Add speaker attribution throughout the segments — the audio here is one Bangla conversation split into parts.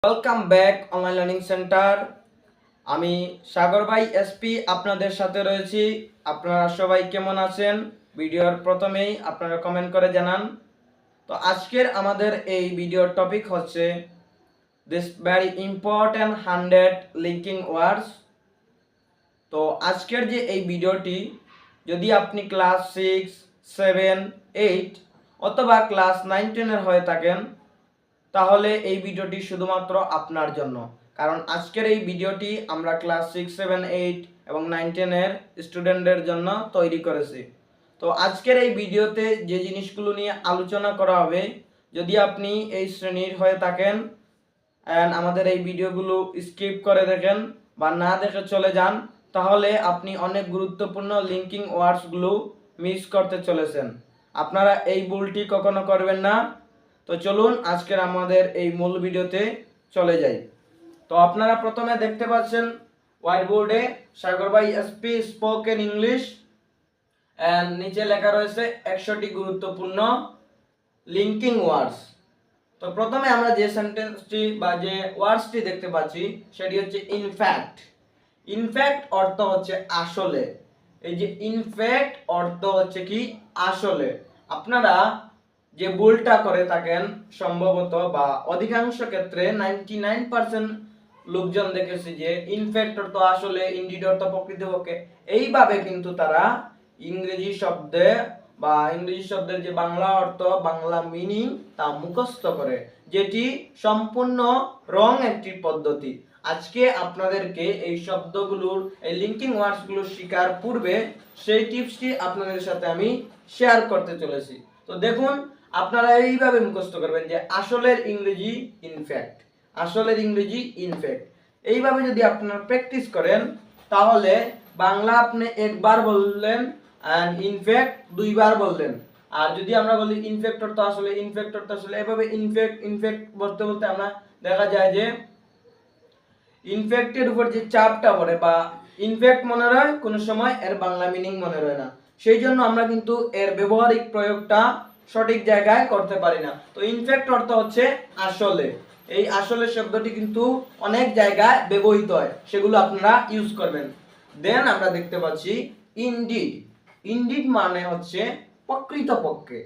Speaker 1: Welcome back online learning centre. আমি সাগর ভাই এসপি আপনাদের সাথে রয়েছি। আপনারা সবাই কেমন আছেন? ভিডিওর প্রথমেই আপনারা কমেন্ট করে জানান। তো আজকের আমাদের এই ভিডিওর টপিক হচ্ছে দিস ভেরি ইম্পর্ট্যান্ট 100 লিঙ্কিং ওয়ার্ডস। তো আজকের যে এই ভিডিওটি, যদি আপনি ক্লাস 6, 7, 8 অথবা ক্লাস 9, 10 এর হয়ে থাকেন, তাহলে এই ভিডিওটি শুধুমাত্র আপনার জন্য। কারণ আজকের এই ভিডিওটি আমরা ক্লাস 6, 7, 8 এবং 9, 10 এর স্টুডেন্টদের জন্য তৈরি করেছি। তো আজকের এই ভিডিওতে যে জিনিসগুলো নিয়ে আলোচনা করা হবে, যদি আপনি এই শ্রেণীর হয়ে থাকেন অ্যান্ড আমাদের এই ভিডিওগুলো স্কিপ করে দেখেন বা না দেখে চলে যান, তাহলে আপনি অনেক গুরুত্বপূর্ণ লিঙ্কিং ওয়ার্ডসগুলো মিস করতে চলেছেন। আপনারা এই ভুলটি কখনো করবেন না। তো চলুন আজকের আমাদের এই মূল ভিডিওতে চলে যাই। তো আপনারা প্রথমে দেখতে পাচ্ছেন হোয়াইট বোর্ডে সাগর ভাই এসপি স্পোকেন ইংলিশ এন্ড নিচে লেখা রয়েছে 100টি গুরুত্বপূর্ণ লিঙ্কিং ওয়ার্ডস। তো প্রথমে আমরা যে সেন্টেন্সটি বা যে ওয়ার্ডসটি দেখতে পাচ্ছি সেটি হচ্ছে ইনফ্যাক্ট। ইনফ্যাক্ট অর্থ হচ্ছে আসলে। এই যে ইনফ্যাক্ট অর্থ হচ্ছে কি আসলে। আপনারা যে ভুলটা করে থাকেন সম্ভবত বা অধিকাংশ ক্ষেত্রে 99% লোকজন দেখেছি যে ইনফ্যাক্ট অর্থ আসলে, ইনডিড অর্থ প্রকৃতপক্ষে, এইভাবে কিন্তু তারা ইংরেজি শব্দে বা ইংরেজি শব্দের যে বাংলা অর্থ, বাংলা মিনিং তা মুখস্থ করে, যেটি সম্পূর্ণ রং একটি পদ্ধতি। আজকে আপনাদেরকে এই শব্দগুলোর, এই লিঙ্কিং ওয়ার্ডসগুলো শেখার পূর্বে সেই টিপসটি আপনাদের সাথে আমি শেয়ার করতে চলেছি। তো দেখুন, আপনারা এইভাবে মুখস্থ করবেন যে আসলের ইংরেজি ইনফ্যাক্ট, আসলের ইংরেজি ইনফ্যাক্ট। এইভাবে যদি আপনারা প্র্যাকটিস করেন, তাহলে বাংলা আপনি একবার বললেন এন্ড ইনফ্যাক্ট দুইবার বললেন। আর যদি আমরা বলি ইনফ্যাক্ট অর্থ আসলে, ইনফ্যাক্ট অর্থ আসলে, এভাবে ইনফ্যাক্ট ইনফ্যাক্ট বলতে বলতে আমরা দেখা যায় যে ইনফ্যাক্টের উপর যে চাপটা পড়ে বা ইনফ্যাক্ট মনে রয়, কোনো সময় এর বাংলা মিনিং মনে রয় না। সেই জন্য আমরা কিন্তু এর ব্যবহারিক প্রয়োগটা সঠিক জায়গায় করতে পারি না। তো ইনফ্যাক্ট অর্থ হচ্ছে আসলে। এই আসলে শব্দটি কিন্তু অনেক জায়গায় ব্যবহৃত হয়, সেগুলো আপনারা ইউজ করবেন। দেন আমরা দেখতে পাচ্ছি ইনডিড। ইনডিড মানে হচ্ছে প্রকৃতপক্ষে।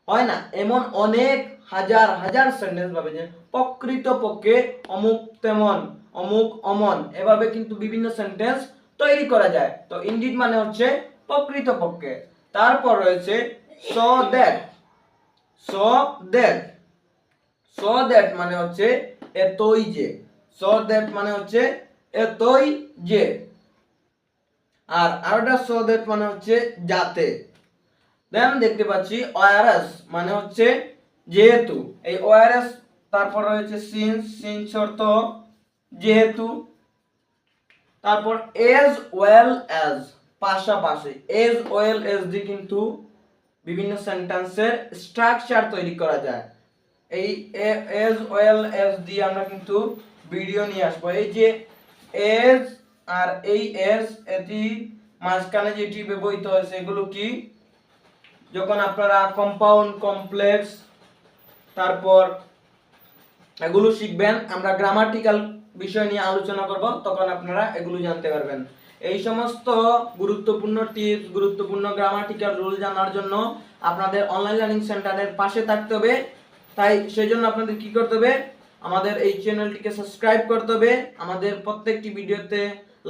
Speaker 1: হয় না, এমন অনেক হাজার হাজার সেন্টেন্স পাবে যে প্রকৃতপক্ষে অমুক তেমন, অমুক অমন, এভাবে কিন্তু বিভিন্ন সেন্টেন্স তৈরি করা যায়। তো ইনডিড মানে হচ্ছে প্রকৃতপক্ষে। তারপর রয়েছে so that. So that, so that মানে হচ্ছে এতই যে। সো দ্যাট মানে হচ্ছে এতই যে। আর আরেকটা সো দ্যাট মানে হচ্ছে যাতে। দেন দেখতে পাচ্ছি ওয়ারাস মানে হচ্ছে যেহেতু। এই ওয়ারাস, তারপর রয়েছে সিন্স। সিন্স অর্থ যেহেতু। তারপর এজ ওয়েল অ্যাজ, পাশাপাশি। এজ ওয়েল অ্যাজ দিয়ে কিন্তু বিভিন্ন সেন্টেন্সের স্ট্রাকচার তৈরি করা যায়। এই এজ ওয়েল অ্যাজ দিয়ে আমরা কিন্তু ভিডিও নিয়ে আসবো। এই যে এজ আর এই এজ, এটি মাঝখানে যেটি ব্যবহৃত হয়েছে, এগুলো কি? যখন আপনারা কম্পাউন্ড, কমপ্লেক্স, তারপর এগুলো শিখবেন, আমরা গ্রামাটিক্যাল বিষয় নিয়ে আলোচনা করব, তখন আপনারা এগুলো জানতে পারবেন। এই সমস্ত গুরুত্বপূর্ণ টিপস, গুরুত্বপূর্ণ গ্রামাটিক্যাল রুল জানার জন্য আপনাদের অনলাইন লার্নিং সেন্টারের পাশে থাকতে হবে। তাই সেই জন্য আপনাদের কি করতে হবে? আমাদের এই চ্যানেলটিকে সাবস্ক্রাইব করতে হবে, আমাদের প্রত্যেকটি ভিডিওতে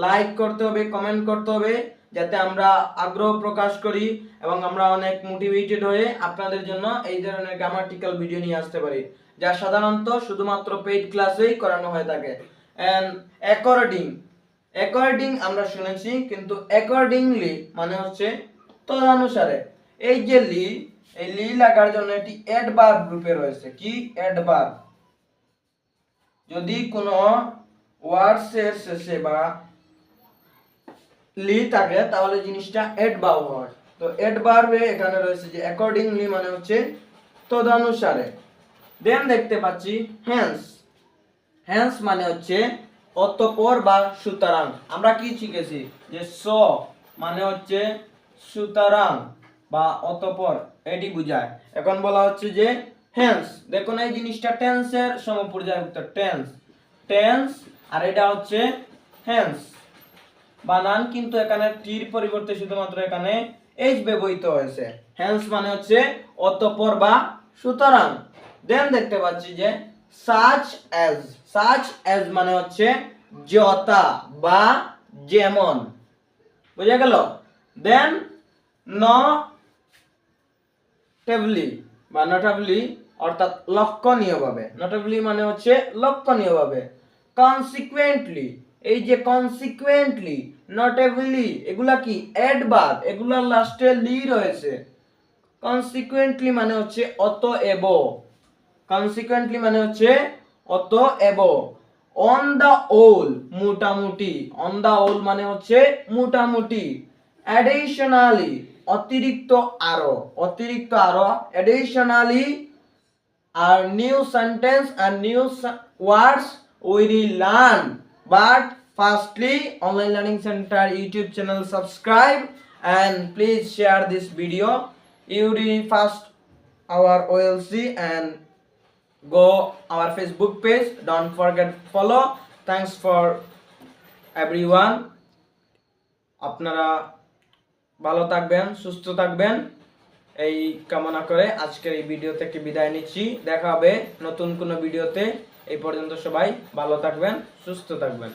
Speaker 1: লাইক করতে হবে, কমেন্ট করতে হবে, যাতে আমরা আগ্রহ প্রকাশ করি এবং আমরা অনেক মোটিভেটেড হয়ে আপনাদের জন্য এই ধরনের গ্রামাটিক্যাল ভিডিও নিয়ে আসতে পারি, যা সাধারণত শুধুমাত্র পেইড ক্লাসেই করানো হয়ে থাকে। এন্ড অ্যাকর্ডিং, অ্যাকর্ডিং আমরা শুনেছি, কিন্তু অ্যাকর্ডিংলি মানে হচ্ছে তদনুসারে। এই যে লি, এই লি লাগার জন্য এটি অ্যাডভার্ব রূপে রয়েছে। কি? অ্যাডভার্ব। যদি কোনো ওয়ার্ডসের শেষে বা লি থাকে, তাহলে জিনিসটা অ্যাডভার্ব হয়। তো অ্যাডভার্বে এখানে রয়েছে যে অ্যাকর্ডিংলি মানে হচ্ছে তদনুসারে। দেন দেখতে পাচ্ছি হেন্স। হেন্স মানে হচ্ছে অতঃপর বা সুতরাং। আমরা কি শিখেছি যে সো মানে হচ্ছে সুতরাং বা অতঃপর, এটি বোঝায়। এখন বলা হচ্ছে যে হেন্স। দেখুন এই জিনিসটা টেন্সের সমপর্যায়ভুক্ত। টেন্স টেন্স, আর এটা হচ্ছে হেন্স। বানান কিন্তু এখানে টির পরিবর্তে শুধুমাত্র এখানে এইচ ব্যবহৃত হয়েছে। হেন্স মানে হচ্ছে অতঃপর বা সুতরাং। দেন দেখতে পাচ্ছি যে such as মানে হচ্ছে যথা বা যেমন, বুঝা গেল। দেন notably বা notably অর্থাৎ লক্ষণীয়ভাবে, notably মানে হচ্ছে লক্ষণীয়ভাবে। consequently, এই যে consequently, notably এগুলা কি অ্যাডভার্ব, এগুলার লাস্টে লি রয়েছে। consequently মানে হচ্ছে অতএব, consequently মানে হচ্ছে অতএব। on the whole মোটামুটি, on the whole মানে হচ্ছে মোটামুটি। additionally অতিরিক্ত আরো, অতিরিক্ত আরো। additionally are new sentence and new words we will learn, but firstly online learning center YouTube channel subscribe and please share this video. You first our OLC and go our Facebook page, don't forget follow. Thanks for everyone. আপনারা ভালো থাকবেন, সুস্থ থাকবেন এই কামনা করে আজকের এই ভিডিও থেকে বিদায় নিচ্ছি। দেখা হবে নতুন কোনো ভিডিওতে। এই পর্যন্ত সবাই ভালো থাকবেন, সুস্থ থাকবেন।